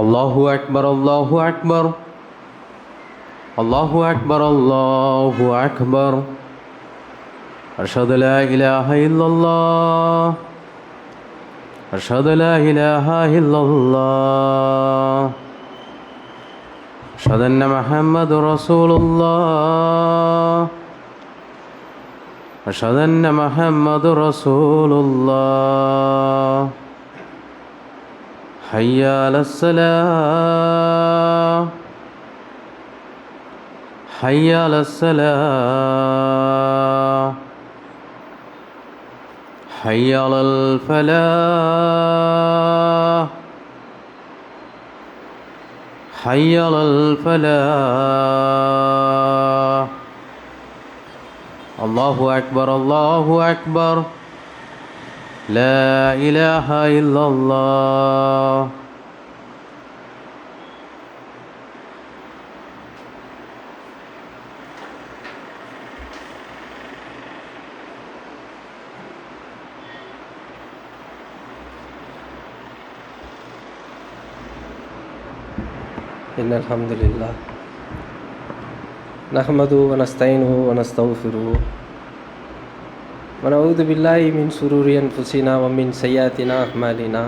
الله أكبر الله أكبر الله أكبر الله أكبر أشهد لا إله إلا الله أشهد لا إله إلا الله أشهد أن محمد رسول الله أشهد أن محمد رسول الله حي على الصلاة حي على الصلاة حي على الفلاح حي على الفلاح الله أكبر الله أكبر لا إله إلا الله إن الحمد لله نحمده ونستعينه ونستغفره ونعوذ بالله من شرور أنفسنا ومن سيئات أعمالنا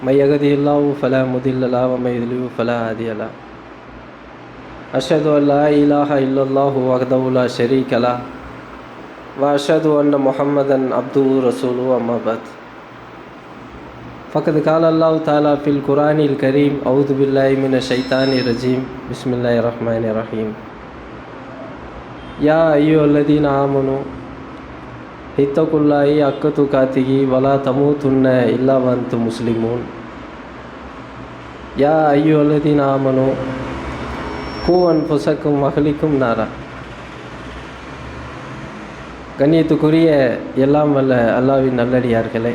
من يهده الله فلا مضل له ومن يضلل فلا هادي له أشهد أن لا إله إلا الله وحده لا شريك له وأشهد أن محمدا عبده ورسوله أما بعد فقد قال الله تعالى في القرآن الكريم أعوذ بالله من الشيطان الرجيم بسم الله الرحمن الرحيم يا أيها الذين آمنوا اتقوا الله حق تقاته ولا تموتن إلا وأنتم مسلمون يا أيها الذين آمنوا قوا أنفسكم وأهليكم نارا கண்ணியத்துக்குரிய எல்லாம் வல்ல அல்லாஹ்வின் நல்லடியார்களே,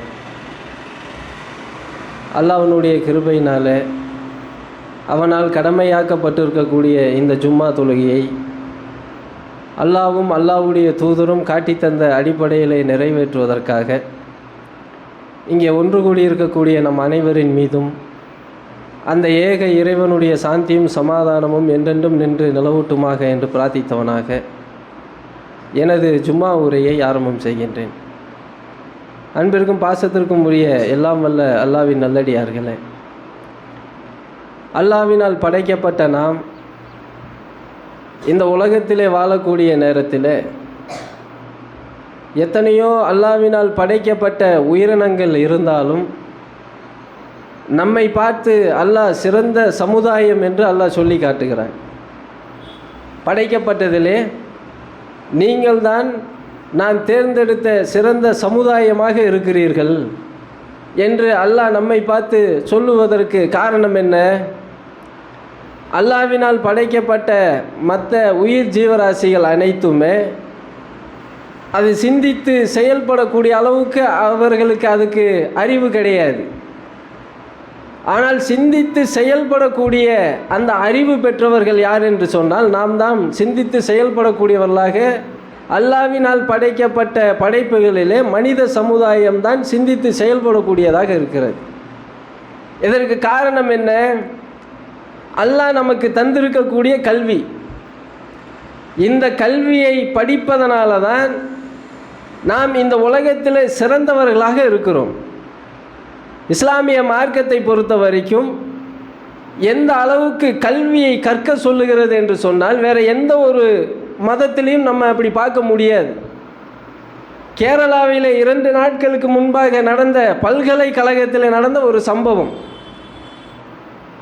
அல்லாஹ்வினுடைய கிருபையினால் அவனால் கடமையாக்கப்பட்டிருக்கக்கூடிய இந்த ஜும்மா தொழுகையை அல்லாஹ்வும் அல்லாஹ்வுடைய தூதரும் காட்டித்தந்த அடிப்படையில் நிறைவேற்றுவதற்காக இங்கே ஒன்று கூடியிருக்கக்கூடிய நம் அனைவரின் மீதும் அந்த ஏக இறைவனுடைய சாந்தியும் சமாதானமும் என்றென்றும் நின்று நிலவூட்டுமாக என்று பிரார்த்தித்தவனாக எனது ஜும்மா உரையை ஆரம்பம் செய்கின்றேன். அன்பிற்கும் பாசத்திற்கும் உரிய எல்லாம் வல்ல அல்லாஹ்வின் நல்லடியார்களே, அல்லாஹ்வினால் படைக்கப்பட்ட நாம் இந்த உலகத்திலே வாழக்கூடிய நேரத்தில் எத்தனையோ அல்லாஹ்வினால் படைக்கப்பட்ட உயிரினங்கள் இருந்தாலும் நம்மை பார்த்து அல்லாஹ் சிறந்த சமுதாயம் என்று அல்லாஹ் சொல்லி காட்டுகிறான். படைக்கப்பட்டதிலே நீங்கள்தான் நான் தேர்ந்தெடுத்த சிறந்த சமுதாயமாக இருக்கிறீர்கள் என்று அல்லாஹ் நம்மை பார்த்து சொல்லுவதற்கு காரணம் என்ன? அல்லாஹ்வினால் படைக்கப்பட்ட மற்ற உயிர் ஜீவராசிகள் அனைத்துமே அது சிந்தித்து செயல்படக்கூடிய அளவுக்கு அவர்களுக்கு அதுக்கு அறிவு கிடையாது. ஆனால் சிந்தித்து செயல்படக்கூடிய அந்த அறிவு பெற்றவர்கள் யார் என்று சொன்னால் நாம் தான் சிந்தித்து செயல்படக்கூடியவர்களாக அல்லாஹ்வினால் படைக்கப்பட்ட படைப்புகளிலே மனித சமுதாயம்தான் சிந்தித்து செயல்படக்கூடியதாக இருக்கிறது. இதற்கு காரணம் என்ன? அல்லாஹ் நமக்கு தந்திருக்கக்கூடிய கல்வி. இந்த கல்வியை படிப்பதனால தான் நாம் இந்த உலகத்தில் சிறந்தவர்களாக இருக்கிறோம். இஸ்லாமிய மார்க்கத்தை பொறுத்த வரைக்கும் எந்த அளவுக்கு கல்வியை கற்க சொல்லுகிறது என்று சொன்னால் வேறு எந்த ஒரு மதத்திலையும் நம்ம அப்படி பார்க்க முடியாது. கேரளாவில் 2 நாட்களுக்கு முன்பாக நடந்த பல்கலைக்கழகத்தில் நடந்த ஒரு சம்பவம்.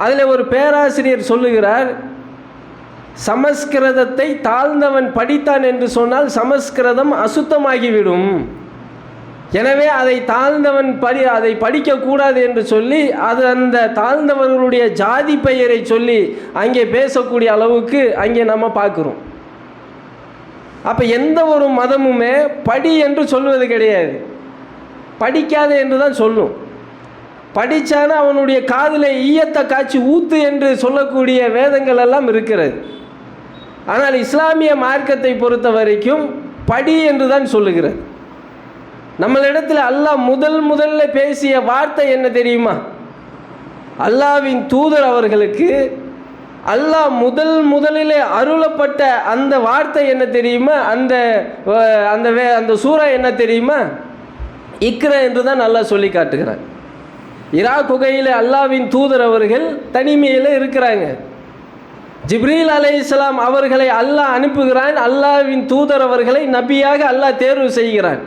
அதில் ஒரு பேராசிரியர் சொல்லுகிறார், சமஸ்கிருதத்தை தாழ்ந்தவன் படித்தான் என்று சொன்னால் சமஸ்கிருதம் அசுத்தமாகிவிடும், எனவே அதை தாழ்ந்தவன் அதை படிக்கக்கூடாது என்று சொல்லி அது அந்த தாழ்ந்தவர்களுடைய ஜாதி பெயரை சொல்லி அங்கே பேசக்கூடிய அளவுக்கு அங்கே நம்ம பார்க்குறோம். அப்போ எந்த ஒரு மதமுமே படி என்று சொல்வது கிடையாது, படிக்காது என்று தான் சொல்லும். படித்தானா அவனுடைய காதில் ஈயத்தை காய்ச்சி ஊத்து என்று சொல்லக்கூடிய வேதங்கள் எல்லாம் இருக்கிறது. ஆனால் இஸ்லாமிய மார்க்கத்தை பொறுத்த வரைக்கும் படி என்று தான் சொல்லுகிறது. நம்மளிடத்தில் அல்லாஹ் முதல்ல பேசிய வார்த்தை என்ன தெரியுமா? அல்லாஹ்வின் தூதர் அவர்களுக்கு அல்லாஹ் முதலிலே அருளப்பட்ட அந்த வார்த்தை என்ன தெரியுமா? அந்த சூரா என்ன தெரியுமா? இக்ர என்று தான் அல்லாஹ் சொல்லி காட்டுகிறார். இரா குகையில் அல்லாஹ்வின் தூதர் அவர்கள் தனிமையில் இருக்கிறாங்க. ஜிப்ரீல் அலைஹிஸ்ஸலாம் அவர்களை அல்லாஹ் அனுப்புகிறான். அல்லாஹ்வின் தூதர் அவர்களை நபியாக அல்லாஹ் தேர்வு செய்கிறான்.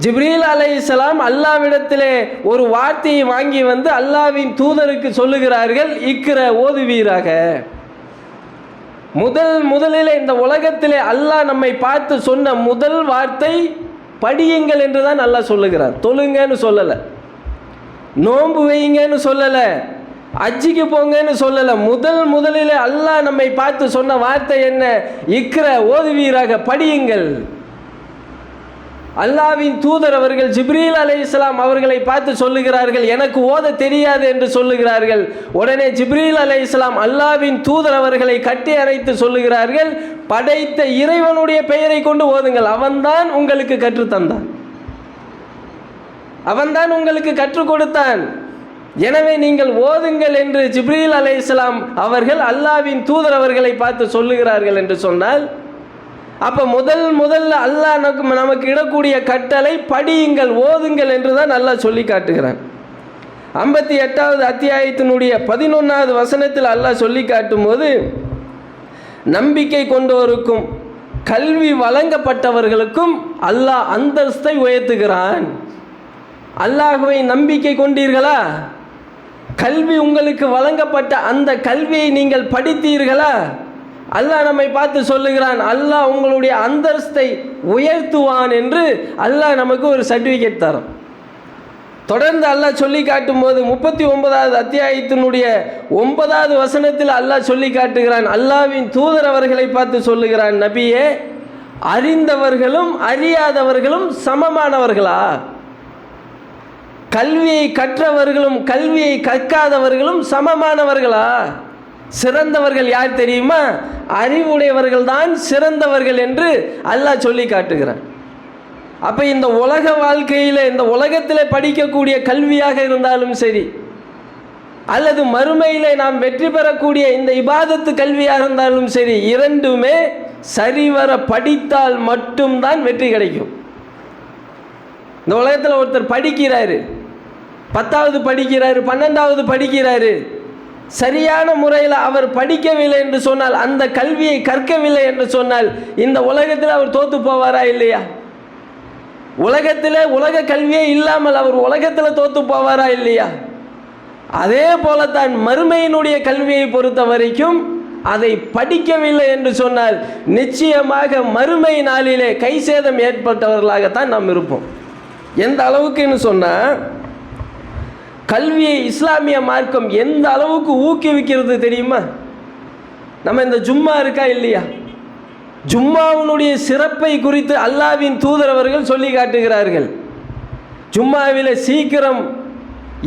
ஜிப்ரீல் அலைஹிஸ்ஸலாம் அல்லாஹ்விடத்திலே ஒரு வார்த்தையை வாங்கி வந்து அல்லாஹ்வின் தூதருக்கு சொல்லுகிறார்கள், இக்ர ஓதுவீராக. முதலிலே இந்த உலகத்திலே அல்லாஹ் நம்மை பார்த்து சொன்ன முதல் வார்த்தை படியுங்கள் என்று தான் அல்லாஹ் சொல்லுகிறார். தொழுங்கன்னு சொல்லலை, நோன்பு வைங்கன்னு சொல்லலை, அஜிக்கு போங்கன்னு சொல்லலை. முதலிலே அல்லாஹ் நம்மை பார்த்து சொன்ன வார்த்தை என்ன? இக்ர ஓதுவீராக, படியுங்கள். அல்லாஹ்வின் தூதர் அவர்கள் ஜிப்ரீல் அலைஹிஸ்ஸலாம் அவர்களை பார்த்து சொல்லுகிறார்கள், எனக்கு ஓத தெரியாது என்று சொல்லுகிறார்கள். உடனே ஜிப்ரீல் அலைஹிஸ்ஸலாம் அல்லாஹ்வின் தூதர் அவர்களை கட்டி அணைத்து சொல்லுகிறார்கள், படைத்த இறைவனுடைய பெயரை கொண்டு ஓதுங்கள், அவன்தான் உங்களுக்கு கற்றுத்தந்தான், அவன்தான் உங்களுக்கு கற்றுக் கொடுத்தான், எனவே நீங்கள் ஓதுங்கள் என்று ஜிப்ரீல் அலைஹிஸ்ஸலாம் அவர்கள் அல்லாஹ்வின் தூதர் அவர்களை பார்த்து சொல்லுகிறார்கள் என்று சொன்னால், அப்போ முதல்ல அல்லாஹ் நமக்கு இடக்கூடிய கட்டளை படியுங்கள், ஓதுங்கள் என்று தான் அல்லாஹ் சொல்லி காட்டுகிறான். 58வது அத்தியாயத்தினுடைய 11வது வசனத்தில் அல்லாஹ் சொல்லி காட்டும் போது, நம்பிக்கை கொண்டோருக்கும் கல்வி வழங்கப்பட்டவர்களுக்கும் அல்லாஹ் அந்தஸ்தை உயர்த்துகிறான். அல்லாஹ்வை நம்பிக்கை கொண்டீர்களா? கல்வி உங்களுக்கு வழங்கப்பட்ட அந்த கல்வியை நீங்கள் படித்தீர்களா? அல்லாஹ் நம்மை பார்த்து சொல்லுகிறான், அல்லாஹ் உங்களுடைய அந்தஸ்தை உயர்த்துவான் என்று அல்லாஹ் நமக்கு ஒரு சர்டிஃபிகேட் தரும். தொடர்ந்து அல்லாஹ் சொல்லி காட்டும் போது 39வது அத்தியாயத்தினுடைய 9வது வசனத்தில் அல்லாஹ் சொல்லி காட்டுகிறான், அல்லாஹ்வின் தூதர் அவர்களை பார்த்து சொல்லுகிறான், நபியே, அறிந்தவர்களும் அறியாதவர்களும் சமமானவர்களா? கல்வியை கற்றவர்களும் கல்வியை கற்காதவர்களும் சமமானவர்களா? சிறந்தவர்கள் யார் தெரியுமா? அறிவுடையவர்கள் தான் சிறந்தவர்கள் என்று அல்லாஹ் சொல்லி காட்டுகிறான். அப்போ இந்த உலக வாழ்க்கையில், இந்த உலகத்தில் படிக்கக்கூடிய கல்வியாக இருந்தாலும் சரி, அல்லது மறுமையில் நாம் வெற்றி பெறக்கூடிய இந்த இபாதத்து கல்வியாக இருந்தாலும் சரி, இரண்டுமே சரிவர படித்தால் மட்டும்தான் வெற்றி கிடைக்கும். இந்த உலகத்தில் ஒருத்தர் படிக்கிறாரு, 10வது படிக்கிறாரு, 12வது படிக்கிறாரு, சரியான முறையில் அவர் படிக்கவில்லை என்று சொன்னால், அந்த கல்வியை கற்கவில்லை என்று சொன்னால், இந்த உலகத்தில் அவர் தோற்று போவாரா இல்லையா? உலகத்தில் உலக கல்வியே இல்லாமல் அவர் உலகத்தில் தோற்று போவாரா இல்லையா? அதே போலத்தான் மறுமையினுடைய கல்வியை பொறுத்த வரைக்கும், அதை படிக்கவில்லை என்று சொன்னால் நிச்சயமாக மறுமை நாளிலே கை சேதம் ஏற்பட்டவர்களாகத்தான் நாம் இருப்போம். எந்த அளவுக்குன்னு சொன்னால், கல்வியை இஸ்லாமிய மார்க்கம் எந்த அளவுக்கு ஊக்குவிக்கிறது தெரியுமா? நம்ம இந்த ஜும்மா இருக்கா இல்லையா, ஜும்மாவினுடைய சிறப்பை குறித்து அல்லாஹ்வின் தூதர் அவர்கள் சொல்லி காட்டுகிறார்கள். ஜும்மாவில் சீக்கிரம்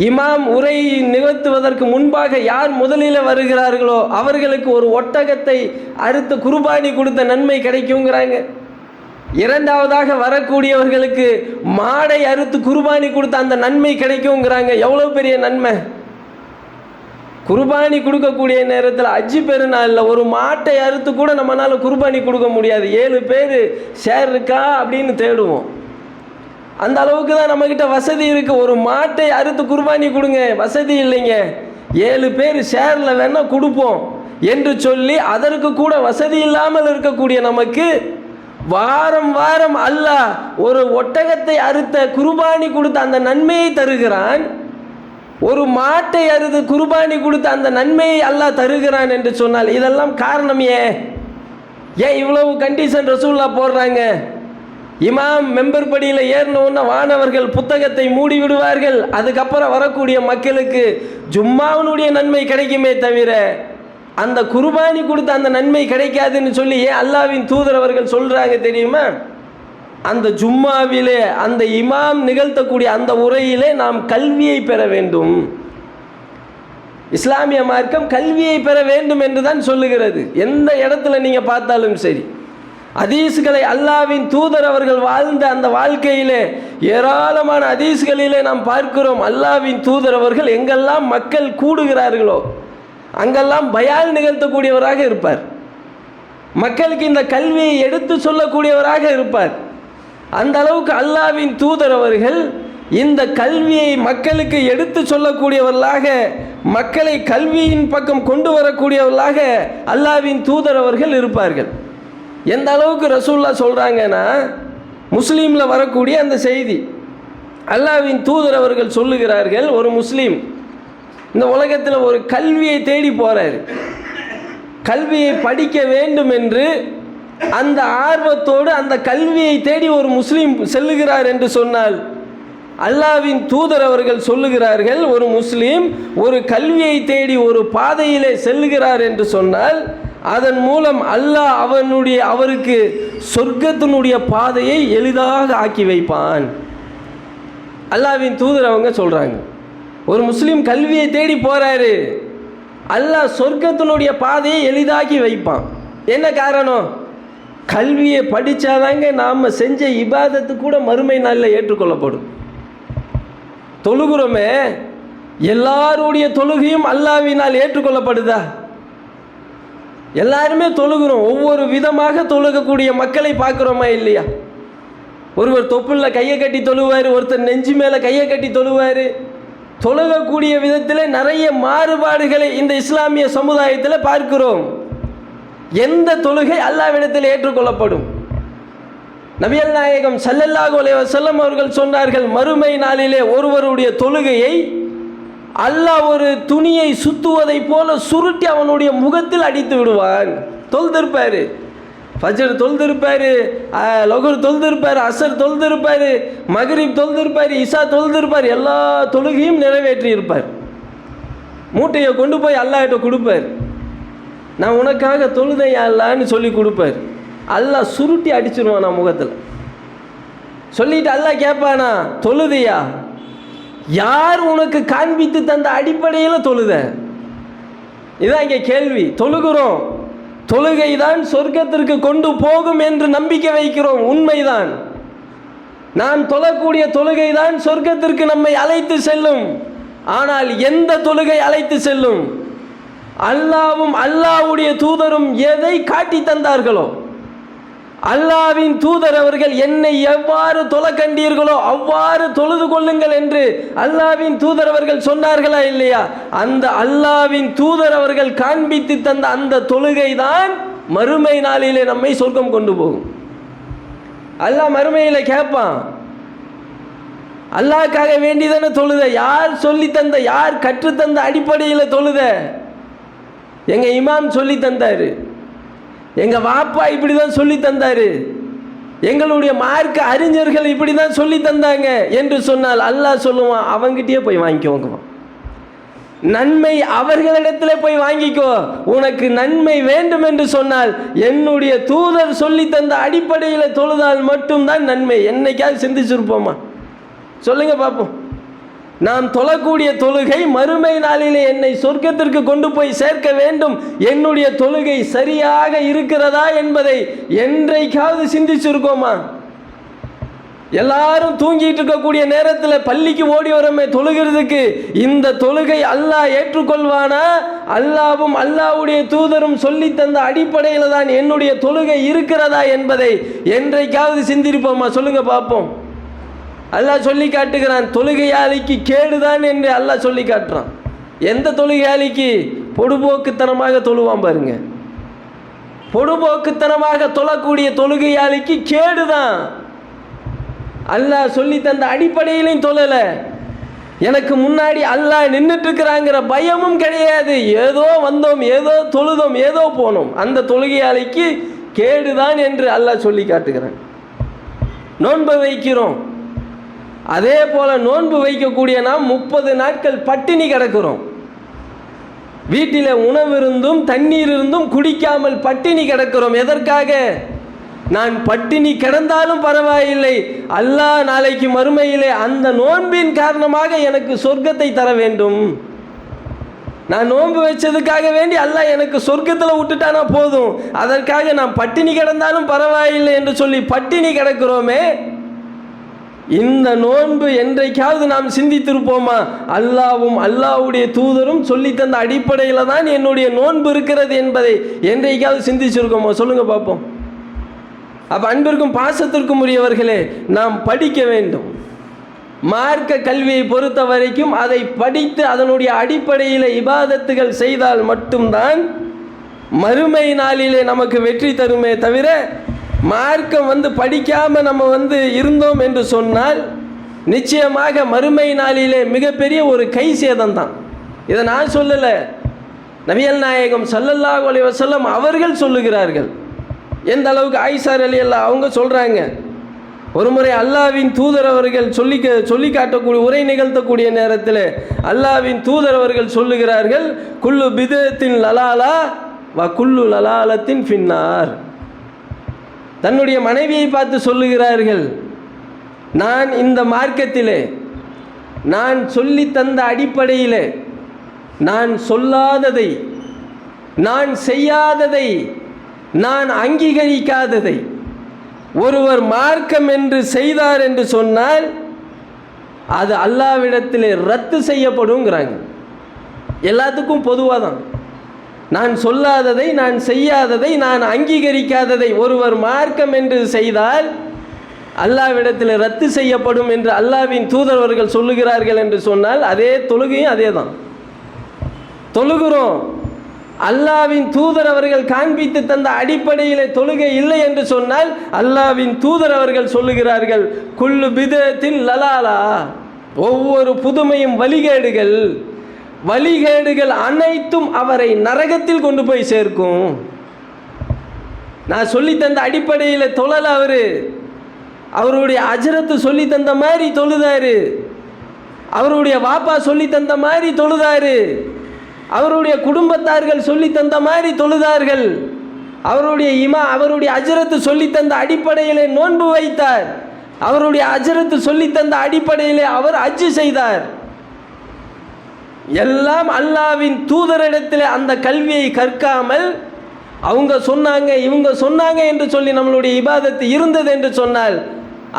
இமாம் உரை நிகழ்த்துவதற்கு முன்பாக யார் முதலில் வருகிறார்களோ அவர்களுக்கு ஒரு ஒட்டகத்தை அறுத்து குர்பானி கொடுத்த நன்மை கிடைக்குங்கிறாங்க. இரண்டாவதாக வரக்கூடியவர்களுக்கு மாடை அறுத்து குர்பானி கொடுத்த அந்த நன்மை கிடைக்குங்கிறாங்க. எவ்வளோ பெரிய நன்மை! குர்பானி கொடுக்கக்கூடிய நேரத்தில் அஜி பெருநாளில் ஒரு மாட்டை அறுத்து கூட நம்மளால் குர்பானி கொடுக்க முடியாது. 7 பேர் ஷேர் இருக்கா அப்படின்னு தேடுவோம். அந்த அளவுக்கு தான் நம்மக்கிட்ட வசதி இருக்குது. ஒரு மாட்டை அறுத்து குர்பானி கொடுங்க, வசதி இல்லைங்க, 7 பேர் ஷேரில் வேணால் கொடுப்போம் என்று சொல்லி அதற்கு கூட வசதி இல்லாமல் இருக்கக்கூடிய நமக்கு வாரம் வாரம் அல்லாஹ் ஒரு ஒட்டகத்தை அறுத்த குர்பானி கொடுத்த அந்த நன்மையை தருகிறான். ஒரு மாட்டை அறுத்து குர்பானி கொடுத்த அந்த நன்மையை அல்லாஹ் தருகிறான் என்று சொன்னால், இதெல்லாம் காரணம் ஏன் இவ்வளவு கண்டிஷன் ரசூலுல்லாஹ் போடுறாங்க? இமாம் மெம்பர் படியில் ஏறினோன்னு வானவர்கள் புத்தகத்தை மூடி விடுவார்கள். அதுக்கப்புறம் வரக்கூடிய மக்களுக்கு ஜும்மாவினுடைய நன்மை கிடைக்குமே தவிர அந்த குர்பானி கொடுத்த அந்த நன்மை கிடைக்காதுன்னு சொல்லி ஏன் அல்லாஹ்வின் தூதர் அவர்கள் சொல்கிறாங்க தெரியுமா? அந்த ஜும்மாவிலே அந்த இமாம் நிகழ்த்தக்கூடிய அந்த உரையிலே நாம் கல்வியை பெற வேண்டும். இஸ்லாமிய மார்க்கம் கல்வியை பெற வேண்டும் என்று தான் சொல்லுகிறது. எந்த இடத்துல நீங்கள் பார்த்தாலும் சரி, ஹதீஸ்களை அல்லாஹ்வின் தூதர் அவர்கள் வாழ்ந்த அந்த வாழ்க்கையிலே ஏராளமான ஹதீஸ்களிலே நாம் பார்க்கிறோம். அல்லாஹ்வின் தூதர் அவர்கள் எங்கெல்லாம் மக்கள் கூடுகிறார்களோ அங்கெல்லாம் பயான் நிகழ்த்தக்கூடியவராக இருப்பார். மக்களுக்கு இந்த கல்வியை எடுத்து சொல்லக்கூடியவராக இருப்பார். அந்த அளவுக்கு அல்லாஹ்வின் தூதர் அவர்கள் இந்த கல்வியை மக்களுக்கு எடுத்து சொல்லக்கூடியவர்களாக, மக்களை கல்வியின் பக்கம் கொண்டு வரக்கூடியவர்களாக அல்லாஹ்வின் தூதர் அவர்கள் இருப்பார்கள். எந்த அளவுக்கு ரசூலுல்லாஹ் சொல்கிறாங்கன்னா, முஸ்லீமில் வரக்கூடிய அந்த செய்தி, அல்லாஹ்வின் தூதர் அவர்கள் சொல்லுகிறார்கள், ஒரு முஸ்லீம் இந்த உலகத்தில் ஒரு கல்வியை தேடி போகிறார். கல்வியை படிக்க வேண்டும் என்று அந்த ஆர்வத்தோடு அந்த கல்வியை தேடி ஒரு முஸ்லீம் செல்லுகிறார் என்று சொன்னால், அல்லாஹ்வின் தூதர் அவர்கள் சொல்லுகிறார்கள், ஒரு முஸ்லீம் ஒரு கல்வியை தேடி ஒரு பாதையிலே செல்லுகிறார் என்று சொன்னால் அதன் மூலம் அல்லாஹ் அவருக்கு சொர்க்கத்தினுடைய பாதையை எளிதாக ஆக்கி வைப்பான். அல்லாஹ்வின் தூதர் அவங்க சொல்கிறாங்க, ஒரு முஸ்லீம் கல்வியை தேடி போகிறாரு, அல்லாஹ் சொர்க்கத்தினுடைய பாதையை எளிதாக்கி வைப்பான். என்ன காரணம்? கல்வியை படித்தாதாங்க நாம் செஞ்ச இபாதத்து கூட மறுமை நாளில் ஏற்றுக்கொள்ளப்படும். தொழுகிறோமே, எல்லாருடைய தொழுகையும் அல்லாஹ்வினால் ஏற்றுக்கொள்ளப்படுதா? எல்லாருமே தொழுகிறோம், ஒவ்வொரு விதமாக தொழுகக்கூடிய மக்களை பார்க்குறோமா இல்லையா? ஒருவர் தொப்புள்ள கையை கட்டி தொழுவார், ஒருத்தர் நெஞ்சு மேலே கையை கட்டி தொழுவார். தொழுகக்கூடிய விதத்தில் நிறைய மாறுபாடுகளை இந்த இஸ்லாமிய சமுதாயத்தில் பார்க்கிறோம். எந்த தொழுகை அல்லாஹ்விடத்தில் ஏற்றுக்கொள்ளப்படும்? நபிகள் நாயகம் ஸல்லல்லாஹு அலைஹி வஸல்லம் அவர்கள் சொன்னார்கள், மறுமை நாளிலே ஒருவருடைய தொழுகையை அல்லாஹ் ஒரு துணியை சுத்துவதை போல சுருட்டி அவனுடைய முகத்தில் அடித்து விடுவான். தொழுதிருப்பார், ஃபஜ்ர் தொழுதிருப்பார், லொஹர் தொழுதிருப்பார், அசர் தொழுதிருப்பார், மக்ரிப் தொழுதிருப்பார், இஷா தொழுதிருப்பார், எல்லா தொழுகையும் நிறைவேற்றி இருப்பார். மூட்டையை கொண்டு போய் அல்லாஹ்கிட்ட கொடுப்பார். நான் உனக்காக தொழுதையா அல்லான்னு சொல்லி கொடுப்பார். அல்லாஹ் சுருட்டி அடிச்சிருவான் நான் முகத்தில். சொல்லிட்டு அல்லாஹ் கேட்பானா, தொழுதையா? யார் உனக்கு காண்பித்து தந்த அடிப்படையில் தொழுத? இதான் இங்கே கேள்வி. தொழுகிறோம், தொழுகை தான் சொர்க்கத்திற்கு கொண்டு போகும் என்று நம்பிக்கை வைக்கிறோம், உண்மைதான். நாம் தொழக்கூடிய தொழுகை தான் சொர்க்கத்திற்கு நம்மை அழைத்து செல்லும். ஆனால் எந்த தொழுகை அழைத்து செல்லும்? அல்லாவும் அல்லாஹ்வுடைய தூதரும் எதை காட்டி தந்தார்களோ, அல்லாஹ்வின் தூதர் அவர்கள் என்னை எவ்வாறு தொழ கண்டீர்களோ அவ்வாறு தொழுது கொள்ளுங்கள் என்று அல்லாஹ்வின் தூதர் அவர்கள் சொன்னார்களா இல்லையா? அந்த அல்லாஹ்வின் தூதர் அவர்கள் காண்பித்து தந்த அந்த தொழுகை தான் மறுமை நாளிலே நம்மை சொர்க்கம் கொண்டு போகும். அல்லாஹ் மறுமையில கேட்பான், அல்லாஹ்க்காக வேண்டிதானே தொழுத? யார் சொல்லி தந்த, யார் கற்றுத்தந்த அடிப்படையில் தொழுத? எங்க இமாம் சொல்லி தந்தாரு, எங்க வாப்பா இப்படி தான் சொல்லி தந்தாரு, எங்களுடைய மார்க்க அறிஞர்கள் இப்படி தான் சொல்லி தந்தாங்க என்று சொன்னால் அல்லாஹ் சொல்லுவான், அவங்கிட்டே போய் வாங்கிக்கோங்க, நன்மை அவர்களிடத்தில் போய் வாங்கிக்கோ. உனக்கு நன்மை வேண்டும் என்று சொன்னால் என்னுடைய தூதர் சொல்லி தந்த அடிப்படையில் தொழுதால் மட்டும்தான் நன்மை. என்னைக்காவது சிந்திச்சிருப்போமா? சொல்லுங்க பார்ப்போம். நாம் தொழக்கூடிய தொழுகை மறுமை நாளிலே என்னை சொர்க்கத்திற்கு கொண்டு போய் சேர்க்க வேண்டும், என்னுடைய தொழுகை சரியாக இருக்கிறதா என்பதை என்றைக்காவது சிந்திச்சிருக்கோமா? எல்லாரும் தூங்கிட்டு இருக்கக்கூடிய நேரத்தில் பள்ளிக்கு ஓடி வரமே தொழுகிறதுக்கு, இந்த தொழுகை அல்லாஹ் ஏற்றுக்கொள்வானா? அல்லாவும் அல்லாஹ்வுடைய தூதரும் சொல்லி தந்த அடிப்படையில் தான் என்னுடைய தொழுகை இருக்கிறதா என்பதை என்றைக்காவது சிந்திருப்போமா? சொல்லுங்க பார்ப்போம். அல்லாஹ் சொல்லி காட்டுகிறான், தொழுகையாளிக்கு கேடுதான் என்று அல்லாஹ் சொல்லி காட்டுறான். எந்த தொழுகையாளிக்கு? பொடுபோக்குத்தனமாக தொழுவான் பாருங்க. பொடுபோக்குத்தனமாக தொழக்கூடிய தொழுகையாளிக்கு கேடுதான். அல்லாஹ் சொல்லி தந்த அடிப்படையிலையும் தொழலை. எனக்கு முன்னாடி அல்லாஹ் நின்றுட்டு இருக்கிறாங்கிற பயமும் கிடையாது. ஏதோ வந்தோம், ஏதோ தொழுதோம், ஏதோ போனோம், அந்த தொழுகையாளிக்கு கேடுதான் என்று அல்லாஹ் சொல்லி காட்டுகிறான். நோன்பு வைக்கிறோம், அதே போல நோன்பு வைக்கக்கூடிய நாம் 30 நாட்கள் பட்டினி கிடக்கிறோம். வீட்டில் உணவு இருந்தும் தண்ணீர் இருந்தும் குடிக்காமல் பட்டினி கிடக்கிறோம். எதற்காக? நான் பட்டினி கிடந்தாலும் பரவாயில்லை, அல்லாஹ் நாளைக்கு மறுமையிலே அந்த நோன்பின் காரணமாக எனக்கு சொர்க்கத்தை தர வேண்டும். நான் நோன்பு வச்சதுக்காக வேண்டி அல்லாஹ் எனக்கு சொர்க்கத்தில் விட்டுட்டானா போதும், அதற்காக நான் பட்டினி கிடந்தாலும் பரவாயில்லை என்று சொல்லி பட்டினி கிடக்கிறோமே. இந்த நோன்பு என்றைக்காவது நாம் சிந்தித்திருப்போமா? அல்லாவும் அல்லாவுடைய தூதரும் சொல்லி தந்த அடிப்படையில் தான் என்னுடைய நோன்பு இருக்கிறது என்பதை என்றைக்காவது சிந்திச்சிருக்கோமா? சொல்லுங்க பார்ப்போம். அப்ப அன்பிற்கும் பாசத்திற்கும் உரியவர்களே, நாம் படிக்க வேண்டும். மார்க்க கல்வியை பொறுத்த வரைக்கும் அதை படித்து அதனுடைய அடிப்படையில் இபாதத்துகள் செய்தால் மட்டும்தான் மறுமை நாளிலே நமக்கு வெற்றி தருமே தவிர, மார்க்கம் படிக்காமல் நம்ம இருந்தோம் என்று சொன்னால் நிச்சயமாக மறுமை நாளிலே மிகப்பெரிய ஒரு கை சேதம் தான். இதை நான் சொல்லலை, நபிகள் நாயகம் ஸல்லல்லாஹு அலைஹி வஸல்லம் அவர்கள் சொல்லுகிறார்கள். எந்த அளவுக்கு ஆயிஷா ரலியல்லாஹு அவங்க சொல்கிறாங்க, ஒரு முறை அல்லாஹ்வின் தூதர் அவர்கள் சொல்லி காட்டக்கூடிய உரை நிகழ்த்தக்கூடிய நேரத்தில் அல்லாஹ்வின் தூதர் அவர்கள் சொல்லுகிறார்கள், குல்லு பிதத்தின் லலாலா வ குல்லு லலாலத்தின் ஃபின்னார். தன்னுடைய மனைவியை பார்த்து சொல்லுகிறார்கள், நான் இந்த மார்க்கத்திலே நான் சொல்லி தந்த அடிப்படையில் நான் சொல்லாததை, நான் செய்யாததை, நான் அங்கீகரிக்காததை ஒருவர் மார்க்கம் என்று செய்தார் என்று சொன்னால் அது அல்லாஹ்விடத்திலே ரத்து செய்யப்படுங்கிறாங்க. எல்லாத்துக்கும் பொதுவாக தான். நான் சொல்லாததை, நான் செய்யாததை, நான் அங்கீகரிக்காததை ஒருவர் மார்க்கம் என்று செய்தால் அல்லாஹ்விடத்தில் ரத்து செய்யப்படும் என்று அல்லாஹ்வின் தூதரவர்கள் சொல்லுகிறார்கள் என்று சொன்னால், அதே தொழுகையும் அதே தான். தொழுகிறோம், அல்லாஹ்வின் தூதர் அவர்கள் காண்பித்து தந்த அடிப்படையில் தொழுகை இல்லை என்று சொன்னால் அல்லாஹ்வின் தூதர் அவர்கள் சொல்லுகிறார்கள், குல்லு பிதத்தின் லலாலா, ஒவ்வொரு புதுமையும் வழிகேடுகள், வழிகேடுகள் அனைத்தும் அவரை நரகத்தில் கொண்டு போய் சேர்க்கும். நான் சொல்லி தந்த அடிப்படையில் தொழல, அவருடைய அஜரத்து சொல்லி தந்த மாதிரி தொழுதாரு, அவருடைய வாப்பா சொல்லி தந்த மாதிரி தொழுதாரு, அவருடைய குடும்பத்தார்கள் சொல்லி தந்த மாதிரி தொழுதார்கள், அவருடைய அஜரத்து சொல்லி தந்த அடிப்படையிலே நோன்பு வைத்தார், அவருடைய அஜரத்து சொல்லி தந்த அடிப்படையிலே அவர் ஹஜ் செய்தார். எல்லாம் அல்லாஹ்வின் தூதரிடத்தில் அந்த கல்வியை கற்காமல் அவங்க சொன்னாங்க இவங்க சொன்னாங்க என்று சொல்லி நம்மளுடைய இபாதத்து இருந்தது என்று சொன்னால்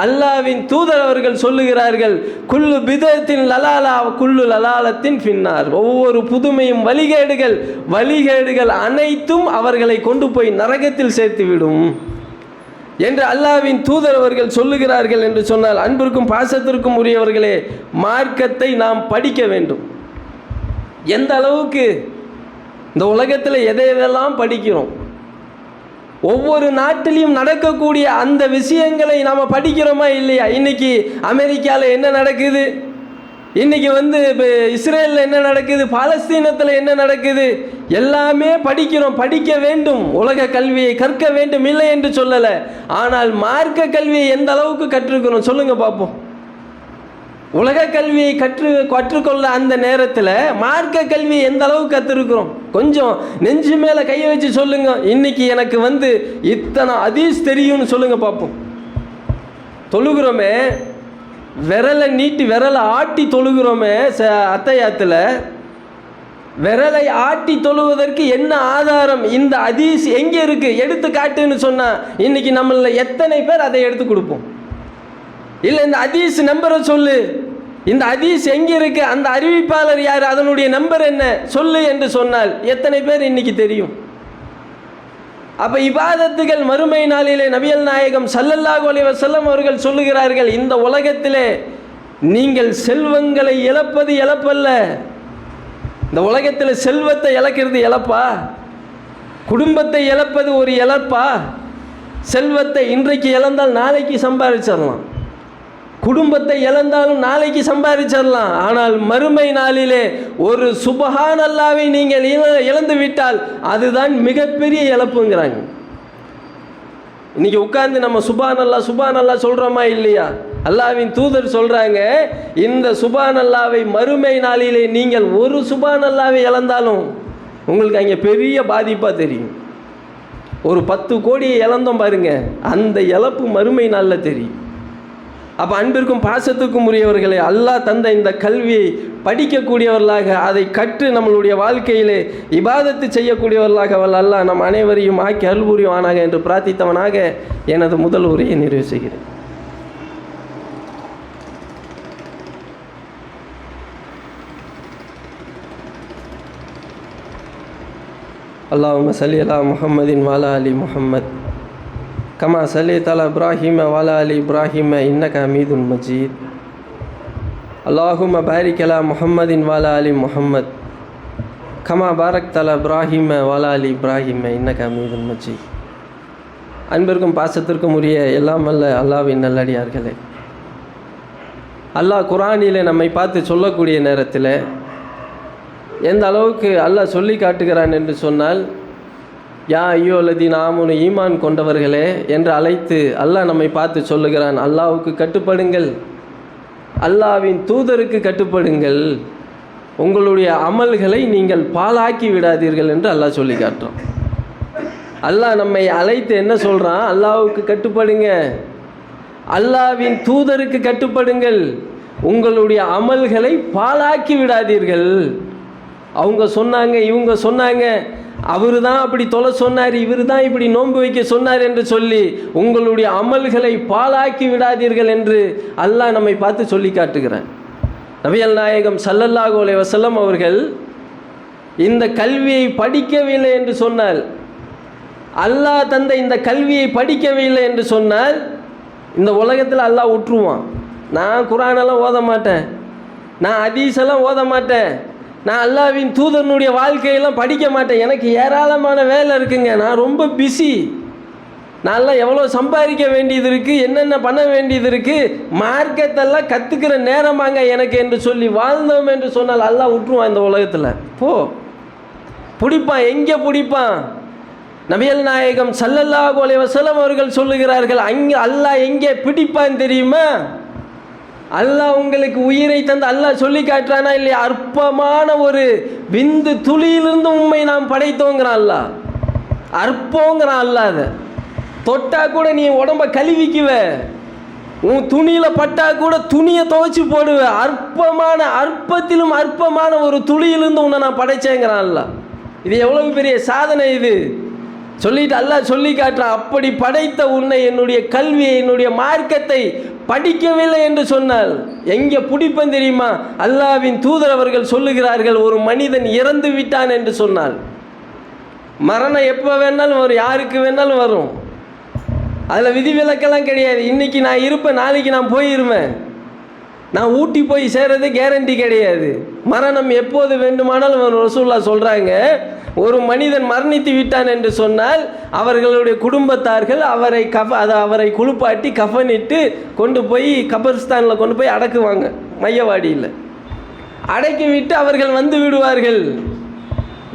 அல்லாஹ்வின் தூதர் அவர்கள் சொல்லுகிறார்கள், குல்லு பிதத்தின் லலாலா குல்லு லலாலத்தின் ஃபின்னார். ஒவ்வொரு புதுமையும் வழிகேடுகள் அனைத்தும் அவர்களை கொண்டு போய் நரகத்தில் சேர்த்துவிடும் என்று அல்லாஹ்வின் தூதர் அவர்கள் சொல்லுகிறார்கள் என்று சொன்னால், அன்பிற்கும் பாசத்திற்கும் உரியவர்களே, மார்க்கத்தை நாம் படிக்க வேண்டும். எந்த அளவுக்கு இந்த உலகத்தில் எதையெல்லாம் படிக்கிறோம், ஒவ்வொரு நாட்டிலையும் நடக்கக்கூடிய அந்த விஷயங்களை நாம் படிக்கிறோமா இல்லையா? இன்னைக்கு அமெரிக்காவில் என்ன நடக்குது, இன்னைக்கு இஸ்ரேலில் என்ன நடக்குது, பாலஸ்தீனத்தில் என்ன நடக்குது, எல்லாமே படிக்கிறோம். படிக்க வேண்டும், உலக கல்வியை கற்க வேண்டும், இல்லை என்று சொல்லலை. ஆனால் மார்க்க கல்வியை எந்த அளவுக்கு கற்றுக்கிறோம் சொல்லுங்க பார்ப்போம். உலக கல்வியை கற்றுக்கொள்ள அந்த நேரத்தில் மார்க்க கல்வியை எந்த அளவுக்கு கற்றுருக்கிறோம்? கொஞ்சம் நெஞ்சு மேலே கையை வச்சு சொல்லுங்க, இன்னைக்கு எனக்கு இத்தனை ஹதீஸ் தெரியும்னு சொல்லுங்க பார்ப்போம். தொழுகிறோமே, விரலை நீட்டி விரலை ஆட்டி தொழுகிறோமே அத்தையாத்தில், விரலை ஆட்டி தொழுவதற்கு என்ன ஆதாரம்? இந்த ஹதீஸ் எங்கே இருக்கு எடுத்து காட்டுன்னு சொன்னால் இன்னைக்கு நம்மள எத்தனை பேர் அதை எடுத்து கொடுப்போம்? இல்லை இந்த ஹதீஸ் நம்பரை சொல்லு, இந்த ஹதீஸ் எங்கே இருக்கு, அந்த அறிவிப்பாளர் யார், அதனுடைய நம்பர் என்ன சொல்லு என்று சொன்னால் எத்தனை பேர் இன்னைக்கு தெரியும்? அப்போ இபாதத்துகள் மறுமை நாளிலே நபிகள் நாயகம் ஸல்லல்லாஹு அலைஹி வஸல்லம் அவர்கள் சொல்லுகிறார்கள், இந்த உலகத்திலே நீங்கள் செல்வங்களை இழப்பது இழப்பல்ல. இந்த உலகத்தில் செல்வத்தை இழக்கிறது இழப்பா? குடும்பத்தை இழப்பது ஒரு இழப்பா? செல்வத்தை இன்றைக்கு இழந்தால் நாளைக்கு சம்பாதிச்சிடலாம், குடும்பத்தை இழந்தாலும் நாளைக்கு சம்பாதிச்சிடலாம். ஆனால் மறுமை நாளிலே ஒரு சுபஹான் அல்லாஹ்வை நீங்கள் இழந்து விட்டால் அதுதான் மிகப்பெரிய இழப்புங்கிறாங்க. இன்னைக்கு உட்கார்ந்து நம்ம சுபான் அல்லாஹ் சொல்கிறோமா இல்லையா? அல்லாஹ்வின் தூதர் சொல்கிறாங்க, இந்த சுபான் அல்லாஹ்வை மறுமை நாளிலே நீங்கள் ஒரு சுபான் அல்லாஹ்வை இழந்தாலும் உங்களுக்கு அங்கே பெரிய பாதிப்பாக தெரியும். ஒரு 10 கோடியை இழந்தோம் பாருங்க, அந்த இழப்பு மறுமை நாளில் தெரியும். அப்போ அன்பிற்கும் பாசத்துக்கும் உரியவர்களே, அல்லாஹ் தந்த இந்த கல்வியை படிக்கக்கூடியவர்களாக, அதை கற்று நம்மளுடைய வாழ்க்கையிலே இபாதத்து செய்யக்கூடியவர்களாக அல்லாஹ் நம் அனைவரையும் ஆக்கி அருள் புரிவானாக என்று பிரார்த்தித்தவனாக எனது முதல் உரையை நிறைவு செய்கிறேன். அல்லாஹும்ம ஸல்லி அலா முஹம்மதின் வஅலா அலி முஹம்மத் கமா ஸல்லைத அலா இப்ராஹீம வஅலா அலி இப்ராஹீம இன்னக ஹமீதுன் மஜீத். அல்லாஹும்ம பாரிக் அலா முஹம்மதின் வஅலா அலி முஹம்மத் கமா பாரக்த அலா இப்ராஹீம வஅலா அலி இப்ராஹீம இன்னக ஹமீதுன் மஜீத். அன்பிற்கும் பாசத்திற்கும் உரிய எல்லாம் அல்ல அல்லாஹ்வின் நல்லடியார்களே, அல்லாஹ் குர்ஆனிலே நம்மை பார்த்து சொல்லக்கூடிய நேரத்தில் எந்த அளவுக்கு அல்லாஹ் சொல்லி காட்டுகிறான் என்று சொன்னால், யா ஐயோலதீன் ஆமுனு ஈமான் கொண்டவர்களே என்று அழைத்து அல்லாஹ் நம்மை பார்த்து சொல்லுகிறான், அல்லாஹ்வுக்கு கட்டுப்படுங்கள், அல்லாஹ்வின் தூதருக்கு கட்டுப்படுங்கள், உங்களுடைய அமல்களை நீங்கள் பாழாக்கி விடாதீர்கள் என்று அல்லாஹ் சொல்லி காட்டுறான். அல்லாஹ் நம்மை அழைத்து என்ன சொல்கிறான்? அல்லாஹ்வுக்கு கட்டுப்படுங்க, அல்லாஹ்வின் தூதருக்கு கட்டுப்படுங்கள், உங்களுடைய அமல்களை பாழாக்கி விடாதீர்கள். அவங்க சொன்னாங்க, இவங்க சொன்னாங்க, அவர் தான் அப்படி தொலை சொன்னார், இவர் தான் இப்படி நோன்பு வைக்க சொன்னார் என்று சொல்லி உங்களுடைய அமல்களை பாழாக்கி விடாதீர்கள் என்று அல்லாஹ் நம்மை பார்த்து சொல்லி காட்டுகிறான். நபிகள் நாயகம் ஸல்லல்லாஹு அலைஹி வஸல்லம் அவர்கள் இந்த கல்வியை படிக்கவில்லை என்று சொன்னால், அல்லாஹ் தந்த இந்த கல்வியை படிக்கவில்லை என்று சொன்னால் இந்த உலகத்தில் அல்லாஹ் விட்டுருவான். நான் குர்ஆனெல்லாம் ஓத மாட்டேன், நான் ஹதீஸெல்லாம் ஓத மாட்டேன், நான் அல்லாஹ்வின் தூதனுடைய வாழ்க்கையெல்லாம் படிக்க மாட்டேன், எனக்கு ஏராளமான வேலை இருக்குங்க, நான் ரொம்ப பிஸி, நான்லாம் எவ்வளோ சம்பாதிக்க வேண்டியது இருக்குது, என்னென்ன பண்ண வேண்டியது இருக்குது, மார்க்கெட்டெல்லாம் கற்றுக்கிற நேரமாங்க எனக்கு என்று சொல்லி வாழ்ந்தோம் என்று சொன்னால் அல்லாஹ் விட்டுருவான். இந்த உலகத்தில் போ பிடிப்பான். எங்கே பிடிப்பான்? நபிகள் நாயகம் ஸல்லல்லாஹு அலைஹி வஸல்லம் அவர்கள் சொல்லுகிறார்கள், அங்கே அல்லாஹ் எங்கே பிடிப்பான் தெரியுமா? அல்லாஹ் உங்களுக்கு உயிரை தந்து அல்லாஹ் சொல்லி காட்டுறானா இல்லையா? அற்பமான ஒரு விந்து துளியிலிருந்து உண்மை நாம் படைத்தோங்கிறான் அல்லாஹ். அற்பங்கிறான் அல்லாஹ். அதை தொட்டா கூட நீ உடம்ப கழுவிக்குவ, உன் துணியில் பட்டா கூட துணியை துவைச்சி போடுவ. அற்பமான, அற்பத்திலும் அற்பமான ஒரு துளியிலிருந்து உன்னை நான் படைச்சேங்கிறான் அல்லாஹ். இது எவ்வளவு பெரிய சாதனை இது சொல்லிட்டு அல்லாஹ் சொல்லி காட்டுறான். அப்படி படைத்த உன்னை என்னுடைய கல்வியை, என்னுடைய மார்க்கத்தை படிக்கவில்லை என்று சொன்னால் எங்கே பிடிப்பேன் தெரியுமா? அல்லாஹ்வின் தூதர் அவர்கள் சொல்லுகிறார்கள், ஒரு மனிதன் இறந்து விட்டான் என்று சொன்னால் மரணம் எப்போ வேணாலும் வரும், யாருக்கு வேணாலும் வரும், அதில் விதிவிலக்கெல்லாம் கிடையாது. இன்றைக்கி நான் இருப்பேன், நாளைக்கு நான் போயிருவேன், நான் ஊட்டி போய் சேர்றது கேரண்டி கிடையாது. மரணம் எப்போது வேண்டுமானாலும் வரும். ரசூலுல்லாஹ் சொல்கிறாங்க, ஒரு மனிதன் மரணித்து விட்டான் என்று சொன்னால் அவர்களுடைய குடும்பத்தார்கள் அவரை குளிப்பாட்டி கஃனிட்டு கொண்டு போய் கபர்ஸ்தானில் கொண்டு போய் அடக்குவாங்க. மையவாடியில் அடக்கி விட்டு அவர்கள் வந்து விடுவார்கள்.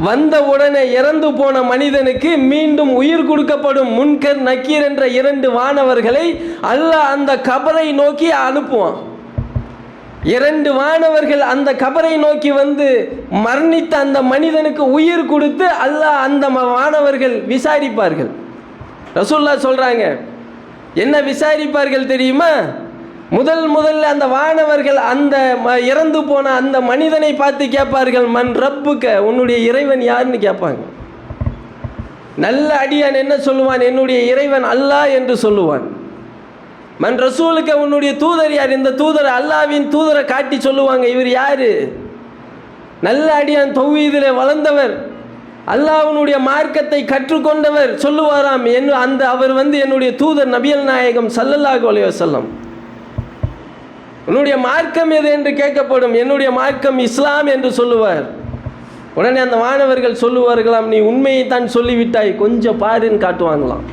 வந்த உடனே இறந்து போன மனிதனுக்கு மீண்டும் உயிர் கொடுக்கப்படும். முன்கர் நக்கீர் என்ற 2 வானவர்களை அல்லாஹ் அந்த கபரை நோக்கி அனுப்புவான். 2 வானவர்கள் அந்த கபரை நோக்கி வந்து மரணித்த அந்த மனிதனுக்கு உயிர் கொடுத்து அல்லாஹ் அந்த வானவர்கள் விசாரிப்பார்கள். ரசூலுல்லாஹ் சொல்கிறாங்க, என்ன விசாரிப்பார்கள் தெரியுமா? முதல்ல அந்த வானவர்கள் அந்த இறந்து போன அந்த மனிதனை பார்த்து கேட்பார்கள், மன் ரப்புக்க, உன்னுடைய இறைவன் யாருன்னு கேட்பாங்க. நல்ல அடியான் என்ன சொல்லுவான்? என்னுடைய இறைவன் அல்லாஹ் என்று சொல்லுவான். மன் ரசூலுக்க, உன்னுடைய தூதர் யார்? இந்த தூதர் அல்லாஹ்வின் தூதரை காட்டி சொல்லுவாங்க, இவர் யாரு? நல்ல அடியான், தௌஹீதிலே வளர்ந்தவர், அல்லாஹ்வுடைய மார்க்கத்தை கற்றுக்கொண்டவர் சொல்லுவாராம், அவர் என்னுடைய தூதர் நபிகள் நாயகம் ஸல்லல்லாஹு அலைஹி வஸல்லம். உன்னுடைய மார்க்கம் எது என்று கேட்கப்படும். என்னுடைய மார்க்கம் இஸ்லாம் என்று சொல்லுவார். உடனே அந்த மாணவர்கள் சொல்லுவார்களாம், நீ உண்மையை தான் சொல்லிவிட்டாய், கொஞ்சம் பாருன்னு காட்டுவாங்களாம்.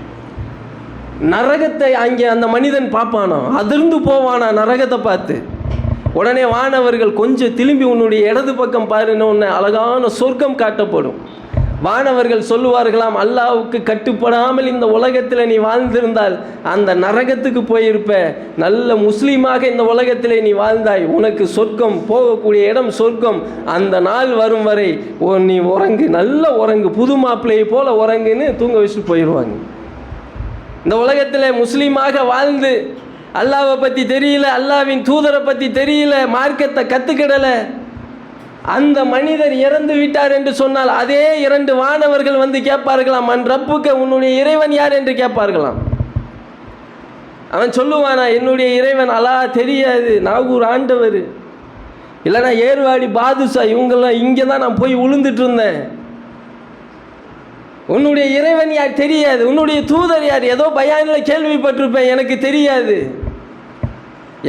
நரகத்தை அங்கே அந்த மனிதன் பார்ப்பானோ, அதிர்ந்து போவானா நரகத்தை பார்த்து. உடனே வானவர்கள் கொஞ்சம் திரும்பி உன்னுடைய இடது பக்கம் பாருன்னு உன்னை அழகான சொர்க்கம் காட்டப்படும். வானவர்கள் சொல்லுவார்களாம், அல்லாஹ்வுக்கு கட்டுப்படாமல் இந்த உலகத்தில் நீ வாழ்ந்திருந்தால் அந்த நரகத்துக்கு போயிருப்ப, நல்ல முஸ்லீமாக இந்த உலகத்தில் நீ வாழ்ந்தாய், உனக்கு சொர்க்கம், போகக்கூடிய இடம் சொர்க்கம், அந்த நாள் வரும் வரை நீ உறங்கு, நல்ல உறங்கு, புது மாப்பிள்ளையை போல உறங்குன்னு தூங்க வச்சுட்டு போயிடுவாங்க. இந்த உலகத்தில் முஸ்லீமாக வாழ்ந்து அல்லாஹ்வை பற்றி தெரியல, அல்லாஹ்வின் தூதரை பற்றி தெரியல, மார்க்கத்தை கற்றுக்கிடலை, அந்த மனிதர் இறந்து விட்டார் என்று சொன்னால் அதே 2 வானவர்கள் வந்து கேட்பார்களாம், மன் ரப்புக்க, உன்னுடைய இறைவன் யார் என்று கேட்பார்களாம். அவன் சொல்லுவானா, என்னுடைய இறைவன் அல்லாஹ் தெரியாது, நாகூர் ஆண்டவர், இல்லைனா ஏர்வாடி பாதுஷா, இவங்கெல்லாம் இங்கே தான் நான் போய் விழுந்துட்டு இருந்தேன். உன்னுடைய இறைவன் யார் தெரியாது, உன்னுடைய தூதர் யார், ஏதோ பயானில் கேள்விப்பட்டிருப்பேன், எனக்கு தெரியாது.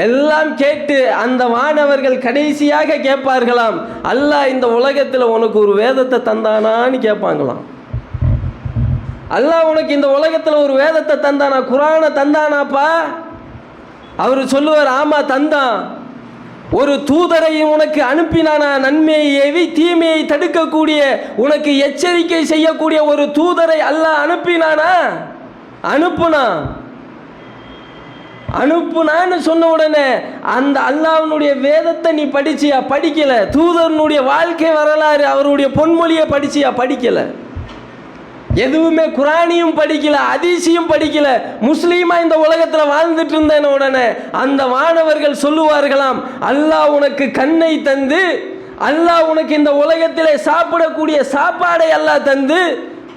எல்லாம் கேட்டு அந்த வானவர்கள் கடைசியாக கேட்பார்களாம், அல்லாஹ் இந்த உலகத்தில் உனக்கு ஒரு வேதத்தை தந்தானான்னு கேட்பாங்களாம். அல்லாஹ் உனக்கு இந்த உலகத்தில் ஒரு வேதத்தை தந்தானா, குரானை தந்தானாப்பா? அவர் சொல்லுவார், ஆமாம் தந்தான். ஒரு தூதரை உனக்கு அனுப்பினானா, நன்மையை ஏவி தீமையை தடுக்கக்கூடிய, உனக்கு எச்சரிக்கை செய்யக்கூடிய ஒரு தூதரை அல்லாஹ் அனுப்பினானா? அனுப்புனான்னு சொன்ன உடனே அந்த அல்லாஹ்வுடைய வேதத்தை நீ படிச்சியா? படிக்கல. தூதரனுடைய வாழ்க்கை வரலாறு, அவருடைய பொன்மொழியை படிச்சியா? படிக்கல. எதுவுமே குரானியும் படிக்கல, ஹதீஸையும் படிக்கல, முஸ்லீமா இந்த உலகத்தில் வாழ்ந்துட்டு இருந்தேன். உடனே அந்த வானவர்கள் சொல்லுவார்களாம், அல்லாஹ் உனக்கு கண்ணை தந்து, அல்லாஹ் உனக்கு இந்த உலகத்திலே சாப்பிடக்கூடிய சாப்பாடை அல்லாஹ் தந்து,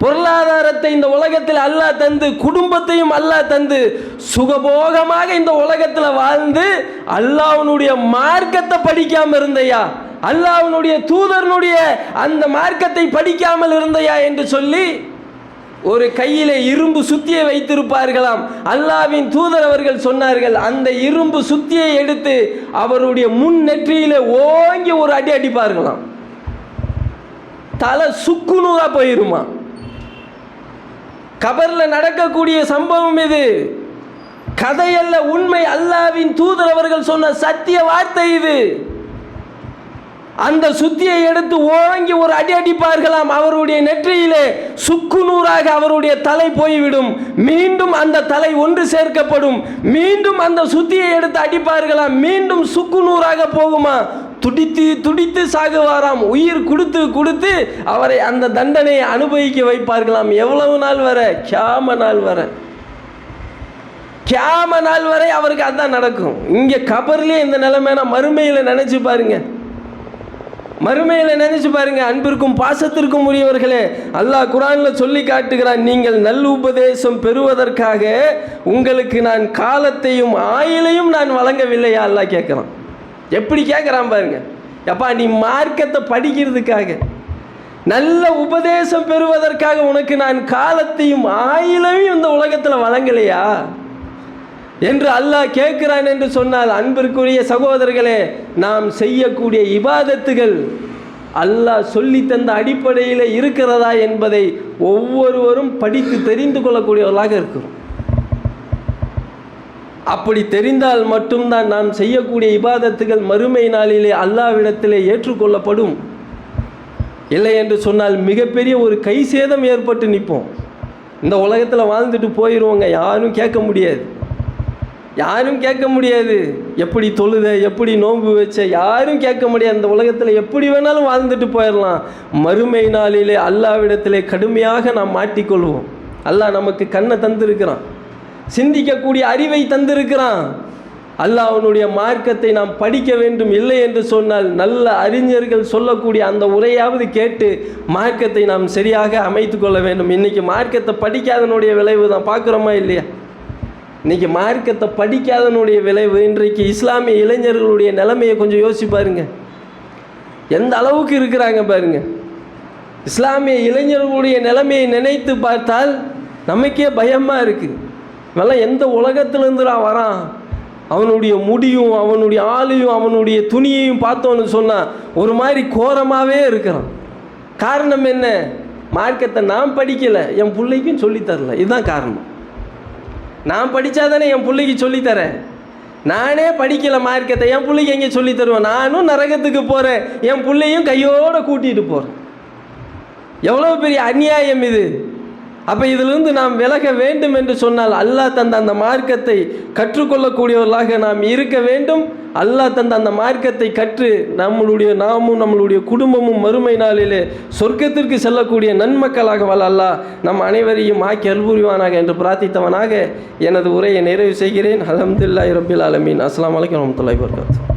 பொருளாதாரத்தை இந்த உலகத்தில் அல்லாஹ் தந்து, குடும்பத்தையும் அல்லாஹ் தந்து, சுகபோகமாக இந்த உலகத்தில் வாழ்ந்து அல்லாஹ்வுடைய மார்க்கத்தை படிக்காமல் இருந்தையா, அல்லாஹ்வுடைய தூதரனுடைய அந்த மார்க்கத்தை படிக்காமல் இருந்தையா என்று சொல்லி ஒரு கையிலே இரும்பு சுத்தியை வைத்திருப்பார்களாம். அல்லாஹ்வின் தூதர் அவர்கள் சொன்னார்கள், அந்த இரும்பு சுத்தியை எடுத்து அவருடைய முன் நெற்றியிலே ஓங்கி ஒரு அடி அடிப்பார்களாம். தலை சுக்குநூறா போயிருமா. கபரில் நடக்கக்கூடிய சம்பவம் இது, கதையல்ல, உண்மை. அல்லாஹ்வின் தூதர் அவர்கள் சொன்ன சத்திய வார்த்தை இது. அந்த சுத்தியை எடுத்து ஓங்கி ஒரு அடி அடிப்பார்களாம். அவருடைய நெற்றியிலே சுக்குநூறாக அவருடைய தலை போய்விடும். மீண்டும் அந்த தலை ஒன்று சேர்க்கப்படும். மீண்டும் அந்த சுத்தியை எடுத்து அடிப்பார்களாம். மீண்டும் சுக்குநூறாக போகுமா. துடித்து துடித்து சாகுவாராம். உயிர் கொடுத்து கொடுத்து அவரை அந்த தண்டனையை அனுபவிக்க வைப்பார்களாம். எவ்வளவு நாள் வர? கியாம நாள் வர. கியாம நாள் வரை அவருக்கு அதான் நடக்கும். இங்கே கபர்லேயே இந்த நிலைமைனா மறுமையில் நினைச்சு பாருங்க. மறுமையில் நினைச்சு பாருங்க. அன்பிற்கும் பாசத்திற்கும் உரியவர்களே, அல்லாஹ் குர்ஆனில் சொல்லி காட்டுகிறான், நீங்கள் நல்ல உபதேசம் பெறுவதற்காக உங்களுக்கு நான் காலத்தையும் ஆயுளையும் நான் வழங்கவில்லையா? அல்லாஹ் கேட்குறான். எப்படி கேட்குறான் பாருங்க. எப்பா, நீ மார்க்கத்தை படிக்கிறதுக்காக, நல்ல உபதேசம் பெறுவதற்காக உனக்கு நான் காலத்தையும் ஆயுளையும் இந்த உலகத்தில் வழங்கலையா என்று அல்லாஹ் கேட்கிறான் என்று சொன்னால், அன்பிற்குரிய சகோதரர்களே, நாம் செய்யக்கூடிய இபாதத்துகள் அல்லாஹ் சொல்லி தந்த அடிப்படையில் இருக்கிறதா என்பதை ஒவ்வொருவரும் படித்து தெரிந்து கொள்ளக்கூடியவர்களாக இருக்கிறோம். அப்படி தெரிந்தால் மட்டும்தான் நாம் செய்யக்கூடிய இபாதத்துகள் மறுமை நாளிலே அல்லாஹ்விடத்திலே ஏற்றுக்கொள்ளப்படும். இல்லை என்று சொன்னால் மிகப்பெரிய ஒரு கை சேதம் ஏற்பட்டு நிற்போம். இந்த உலகத்தில் வாழ்ந்துட்டு போயிடுவோங்க. யாரும் கேட்க முடியாது, யாரும் கேட்க முடியாது. எப்படி தொழுத, எப்படி நோன்பு வச்ச, யாரும் கேட்க முடியாது. அந்த உலகத்தில் எப்படி வேணாலும் வாழ்ந்துட்டு போயிடலாம். மறுமை நாளிலே அல்லாஹ்விடத்திலே கடுமையாக நாம் மாட்டிக்கொள்வோம். அல்லாஹ் நமக்கு கண்ணை தந்திருக்கிறான், சிந்திக்கக்கூடிய அறிவை தந்திருக்கிறான். அல்லாஹ்வுடைய மார்க்கத்தை நாம் படிக்க வேண்டும். இல்லை என்று சொன்னால் நல்ல அறிஞர்கள் சொல்லக்கூடிய அந்த உரையாவது கேட்டு மார்க்கத்தை நாம் சரியாக அமைத்து கொள்ள வேண்டும். இன்றைக்கி மார்க்கத்தை படிக்காதனுடைய விளைவு தான் பார்க்குறோமா இல்லையா? இன்றைக்கி மார்க்கத்தை படிக்காதனுடைய விளைவு. இன்றைக்கு இஸ்லாமிய இளைஞர்களுடைய நிலைமையை கொஞ்சம் யோசிச்சு பாருங்க, எந்த அளவுக்கு இருக்கிறாங்க பாருங்க. இஸ்லாமிய இளைஞர்களுடைய நிலைமையை நினைத்து பார்த்தால் நமக்கே பயமாக இருக்குது. இவெல்லாம் எந்த உலகத்திலேருந்துடா வரான்? அவனுடைய முடியும், அவனுடைய ஆளையும், அவனுடைய துணியையும் பார்த்தோன்னு சொன்னால் ஒரு மாதிரி கோரமாகவே இருக்கிறான். காரணம் என்ன? மார்க்கத்தை நான் படிக்கலை, என் பிள்ளைக்கும் சொல்லித்தரல. இதுதான் காரணம். நான் படித்தா தானே என் பிள்ளைக்கு சொல்லித்தரேன். நானே படிக்கலை மார்க்கத்தை, என் பிள்ளைக்கு எங்கே சொல்லி தருவேன்? நானும் நரகத்துக்கு போகிறேன், என் பிள்ளையும் கையோடு கூட்டிகிட்டு போகிறேன். எவ்வளோ பெரிய அநியாயம் இது! அப்போ இதிலிருந்து நாம் விலக வேண்டும் என்று சொன்னால் அல்லாஹ் தந்த அந்த மார்க்கத்தை கற்றுக்கொள்ளக்கூடியவர்களாக நாம் இருக்க வேண்டும். அல்லாஹ் தந்த அந்த மார்க்கத்தை கற்று நாமும் நம்மளுடைய குடும்பமும் மறுமை நாளிலே சொர்க்கத்திற்கு செல்லக்கூடிய நன்மக்களாக அல்லாஹ் நம் அனைவரையும் ஆக்கி அல்புரிவானாக என்று பிரார்த்தித்தவனாக எனது உரையை நிறைவு செய்கிறேன். அல்ஹம்துலில்லாஹி ரப்பில் ஆலமீன். அஸ்ஸலாமு அலைக்கும் வரஹ்மத்துல்லாஹி வபரகாத்துஹு.